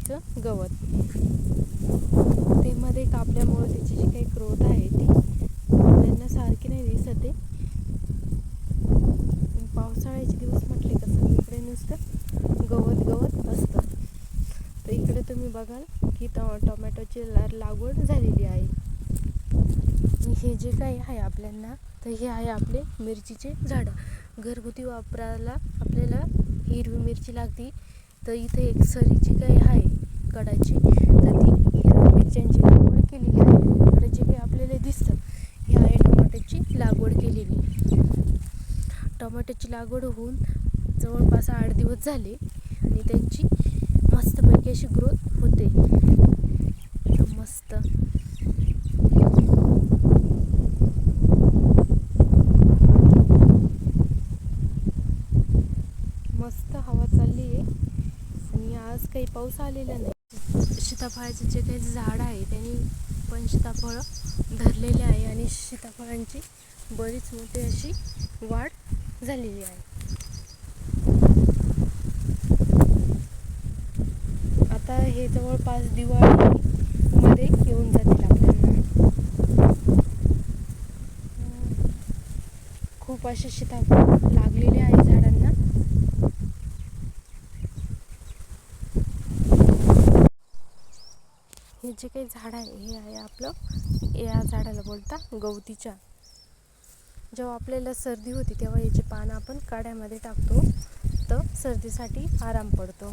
मिरचीचं गवत. ते मध्ये कापल्यामुळे त्याची जी काही ग्रोथ आहे ती आपल्याला सारखी नाही दिसत आहे. पावसाळ्याचे दिवस म्हटले का सगळीकडे नुसतं गवत गवत असतं. तर इकडे तुम्ही बघाल की टोमॅटोची लागवड झालेली आहे. हे जे काही आहे आपल्याला, तर हे आहे आपले मिरचीचे झाडं. घरगुती वापरायला आपल्याला हिरवी मिरची लागते. तर इथे एक सरीची काही आहे कडाची, तर ती हिरवी मिरच्यांची लागवड केलेली आहे. इकडे जे काही आपल्याला दिसतं हे आहे टोमॅटोची लागवड केलेली. टोमॅटोची लागवड होऊन जवळपास 8 दिवस झाले आणि त्यांची मस्तपैकी अशी ग्रोथ होते. मस्त मस्त हवा चालली आहे आणि आज काही पाऊस आलेला नाही. सीताफळाचे जे काही झाड आहे त्यांनी पण सीताफळं धरलेले आहे आणि सीताफळांची बरीच मोठी अशी वाढ झालेली आहे. आता हे जवळपास दिवाळीमध्ये येऊन जातील आपल्याला. खूप असे सीताफळ लागलेले आहे झाडांना. हे जे काही झाड आहे हे आहे आपलं, या झाडाला बोलता गवतीच्या. जेव्हा आपल्याला सर्दी होती तेव्हा याचे पानं आपण काढ्यामध्ये टाकतो, तर सर्दीसाठी आराम पडतो.